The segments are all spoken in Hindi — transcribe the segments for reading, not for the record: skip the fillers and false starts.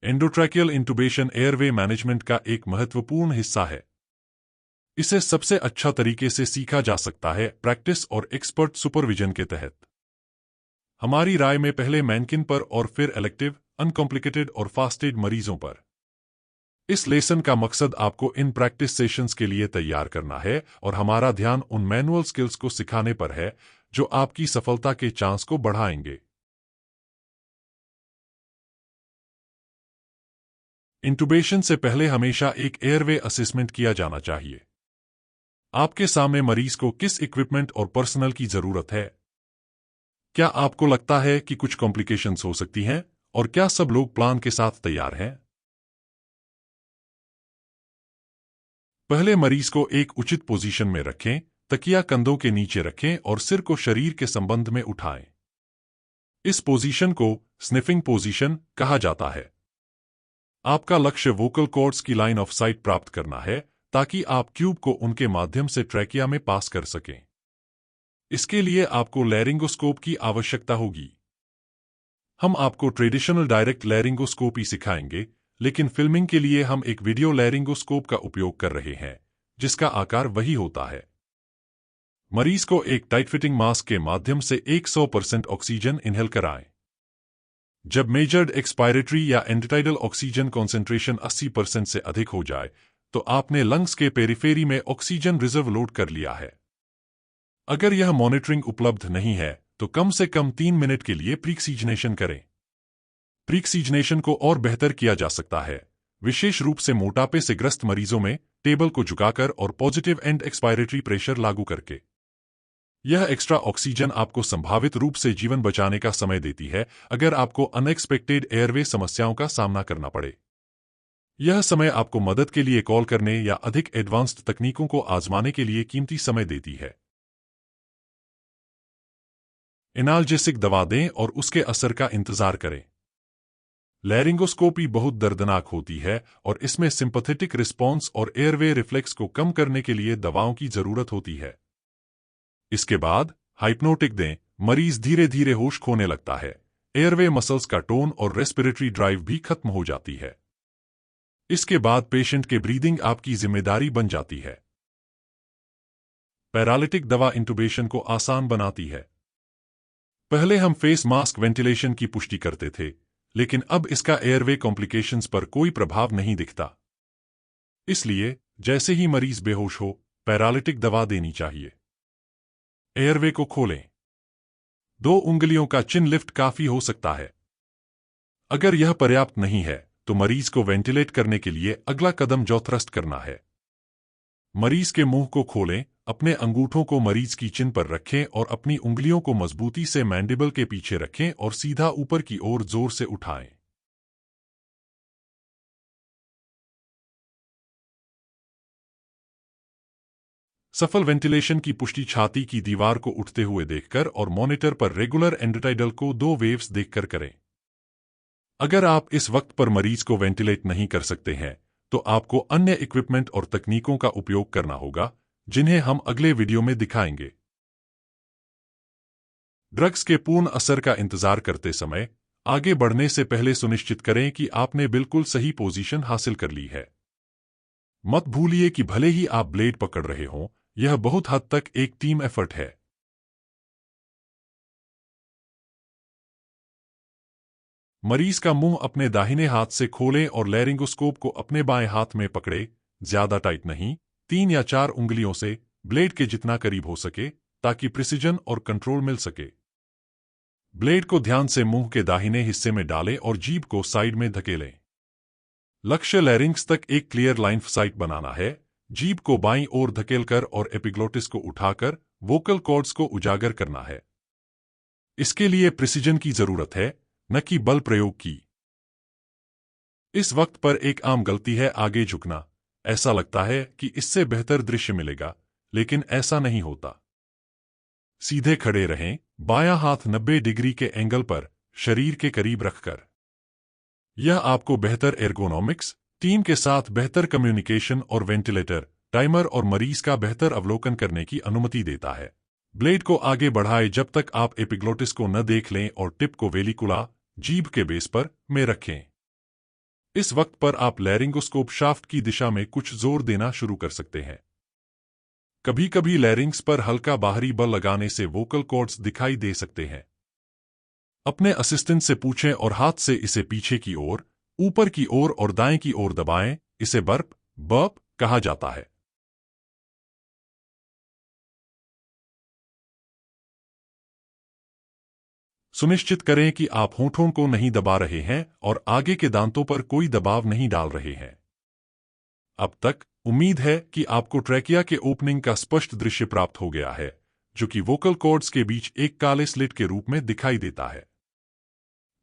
एंडोट्रैकियल इंटुबेशन एयरवे मैनेजमेंट का एक महत्वपूर्ण हिस्सा है। इसे सबसे अच्छा तरीके से सीखा जा सकता है प्रैक्टिस और एक्सपर्ट सुपरविजन के तहत। हमारी राय में पहले मैनकिन पर और फिर इलेक्टिव, अनकॉम्प्लिकेटेड और फास्ट एड मरीजों पर। इस लेसन का मकसद आपको इन प्रैक्टिस सेशंस के लिए तैयार करना है और हमारा ध्यान उन मैनुअल स्किल्स को सिखाने पर है जो आपकी सफलता के चांस को बढ़ाएंगे। इंटुबेशन से पहले हमेशा एक एयरवे असेसमेंट किया जाना चाहिए। आपके सामने मरीज को किस इक्विपमेंट और पर्सनल की जरूरत है? क्या आपको लगता है कि कुछ कॉम्प्लिकेशंस हो सकती हैं और क्या सब लोग प्लान के साथ तैयार हैं? पहले मरीज को एक उचित पोजीशन में रखें, तकिया कंधों के नीचे रखें और सिर को शरीर के संबंध में उठाएं। इस पोजीशन को स्निफिंग पोजीशन कहा जाता है। आपका लक्ष्य वोकल कॉर्ड्स की लाइन ऑफ साइट प्राप्त करना है ताकि आप ट्यूब को उनके माध्यम से ट्रैकिया में पास कर सकें। इसके लिए आपको लैरिंगोस्कोप की आवश्यकता होगी। हम आपको ट्रेडिशनल डायरेक्ट लैरिंगोस्कोपी सिखाएंगे, लेकिन फिल्मिंग के लिए हम एक वीडियो लैरिंगोस्कोप का उपयोग कर रहे हैं, जिसका आकार वही होता है। मरीज को एक टाइट फिटिंग मास्क के माध्यम से 100% ऑक्सीजन इनहेल कराएं। जब मेजर्ड एक्सपायरेटरी या एंडोटाइडल ऑक्सीजन कॉन्सेंट्रेशन 80% से अधिक हो जाए, तो आपने लंग्स के पेरिफेरी में ऑक्सीजन रिजर्व लोड कर लिया है। अगर यह मॉनिटरिंग उपलब्ध नहीं है, तो कम से कम 3 मिनट के लिए प्रीऑक्सीजनेशन करें। प्रीऑक्सीजनेशन को और बेहतर किया जा सकता है, विशेष रूप से मोटापे से ग्रस्त मरीजों में, टेबल को झुकाकर और पॉजिटिव एंड एक्सपायरेटरी प्रेशर लागू करके। यह एक्स्ट्रा ऑक्सीजन आपको संभावित रूप से जीवन बचाने का समय देती है अगर आपको अनएक्सपेक्टेड एयरवे समस्याओं का सामना करना पड़े। यह समय आपको मदद के लिए कॉल करने या अधिक एडवांस्ड तकनीकों को आजमाने के लिए कीमती समय देती है। एनाल्जेसिक दवा दें और उसके असर का इंतजार करें। लैरिंगोस्कोपी बहुत दर्दनाक होती है और इसमें सिंपैथेटिक रिस्पॉन्स और एयरवे रिफ्लेक्स को कम करने के लिए दवाओं की जरूरत होती है। इसके बाद हाइप्नोटिक दें। मरीज धीरे धीरे होश खोने लगता है, एयरवे मसल्स का टोन और रेस्पिरेटरी ड्राइव भी खत्म हो जाती है। इसके बाद पेशेंट के ब्रीदिंग आपकी जिम्मेदारी बन जाती है। पैरालिटिक दवा इंटुबेशन को आसान बनाती है। पहले हम फेस मास्क वेंटिलेशन की पुष्टि करते थे, लेकिन अब इसका एयरवे कॉम्प्लिकेशंस पर कोई प्रभाव नहीं दिखता। इसलिए जैसे ही मरीज बेहोश हो, पैरालिटिक दवा देनी चाहिए। एयरवे को खोलें। 2 उंगलियों का चिन लिफ्ट काफी हो सकता है। अगर यह पर्याप्त नहीं है, तो मरीज को वेंटिलेट करने के लिए अगला कदम जॉ थ्रस्ट करना है। मरीज के मुंह को खोलें, अपने अंगूठों को मरीज की चिन पर रखें और अपनी उंगलियों को मजबूती से मैंडिबल के पीछे रखें और सीधा ऊपर की ओर जोर से उठाएं। सफल वेंटिलेशन की पुष्टि छाती की दीवार को उठते हुए देखकर और मॉनिटर पर रेगुलर एंडोटाइडल को 2 वेव्स देखकर करें। अगर आप इस वक्त पर मरीज को वेंटिलेट नहीं कर सकते हैं, तो आपको अन्य इक्विपमेंट और तकनीकों का उपयोग करना होगा, जिन्हें हम अगले वीडियो में दिखाएंगे। ड्रग्स के पूर्ण असर का इंतजार करते समय आगे बढ़ने से पहले सुनिश्चित करें कि आपने बिल्कुल सही पोजीशन हासिल कर ली है। मत भूलिए कि भले ही आप ब्लेड पकड़ रहे हों, यह बहुत हद तक एक टीम एफर्ट है। मरीज का मुंह अपने दाहिने हाथ से खोलें और लैरिंगोस्कोप को अपने बाएं हाथ में पकड़े, ज्यादा टाइट नहीं, 3 या 4 उंगलियों से ब्लेड के जितना करीब हो सके, ताकि प्रिसिजन और कंट्रोल मिल सके। ब्लेड को ध्यान से मुंह के दाहिने हिस्से में डालें और जीभ को साइड में धकेलें। लक्ष्य लैरिंग्स तक एक क्लियर लाइन ऑफ साइट बनाना है। जीभ को बाईं ओर धकेलकर और एपिग्लोटिस को उठाकर वोकल कॉर्ड्स को उजागर करना है। इसके लिए प्रिसिजन की जरूरत है, न कि बल प्रयोग की। इस वक्त पर एक आम गलती है आगे झुकना। ऐसा लगता है कि इससे बेहतर दृश्य मिलेगा, लेकिन ऐसा नहीं होता। सीधे खड़े रहें, बायां हाथ 90 डिग्री के एंगल पर शरीर के करीब रखकर। यह आपको बेहतर एर्गोनॉमिक्स, टीम के साथ बेहतर कम्युनिकेशन और वेंटिलेटर, टाइमर और मरीज का बेहतर अवलोकन करने की अनुमति देता है। ब्लेड को आगे बढ़ाएं जब तक आप एपिग्लोटिस को न देख लें और टिप को वेलिकुला, जीभ के बेस पर में रखें। इस वक्त पर आप लैरिंगोस्कोप शाफ्ट की दिशा में कुछ जोर देना शुरू कर सकते हैं। कभी कभी लैरिंग्स पर हल्का बाहरी बल लगाने से वोकल कॉर्ड्स दिखाई दे सकते हैं। अपने असिस्टेंट से पूछें और हाथ से इसे पीछे की ओर, ऊपर की ओर और दाएं की ओर दबाएं। इसे बर्प कहा जाता है। सुनिश्चित करें कि आप होठों को नहीं दबा रहे हैं और आगे के दांतों पर कोई दबाव नहीं डाल रहे हैं। अब तक उम्मीद है कि आपको ट्रैकिया के ओपनिंग का स्पष्ट दृश्य प्राप्त हो गया है, जो कि वोकल कॉर्ड्स के बीच एक काले स्लिट के रूप में दिखाई देता है।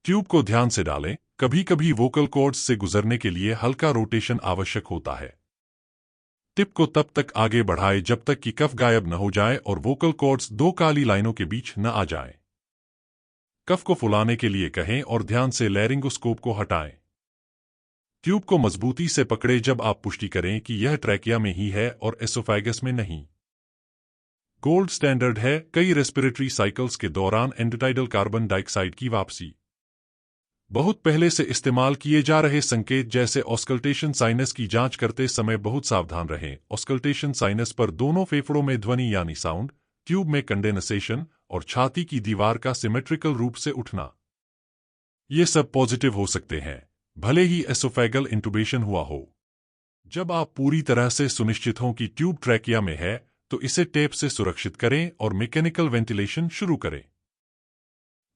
ट्यूब को ध्यान से डालें। कभी कभी वोकल कॉर्ड्स से गुजरने के लिए हल्का रोटेशन आवश्यक होता है। टिप को तब तक आगे बढ़ाएं जब तक कि कफ गायब न हो जाए और वोकल कॉर्ड्स दो काली लाइनों के बीच न आ जाएं। कफ को फुलाने के लिए कहें और ध्यान से लैरिंगोस्कोप को हटाएं। ट्यूब को मजबूती से पकड़े जब आप पुष्टि करें कि यह ट्रैकिया में ही है और एसोफेगस में नहीं। गोल्ड स्टैंडर्ड है कई रेस्पिरेटरी साइकिल्स के दौरान एंडोटाइडल कार्बन डाइऑक्साइड की वापसी। बहुत पहले से इस्तेमाल किए जा रहे संकेत जैसे ऑस्कल्टेशन साइनस की जांच करते समय बहुत सावधान रहें। ऑस्कल्टेशन साइनस पर दोनों फेफड़ों में ध्वनि यानी साउंड, ट्यूब में कंडेंसेशन और छाती की दीवार का सिमेट्रिकल रूप से उठना, ये सब पॉजिटिव हो सकते हैं, भले ही एसोफेगल इंटुबेशन हुआ हो। जब आप पूरी तरह से सुनिश्चित हों कि ट्यूब ट्रैकिया में है, तो इसे टेप से सुरक्षित करें और मैकेनिकल वेंटिलेशन शुरू करें।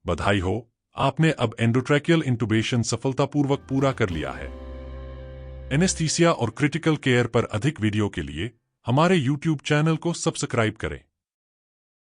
बधाई हो, आपने अब एंडोट्रैकियल इंटुबेशन सफलतापूर्वक पूरा कर लिया है। एनेस्थीसिया और क्रिटिकल केयर पर अधिक वीडियो के लिए हमारे YouTube चैनल को सब्सक्राइब करें।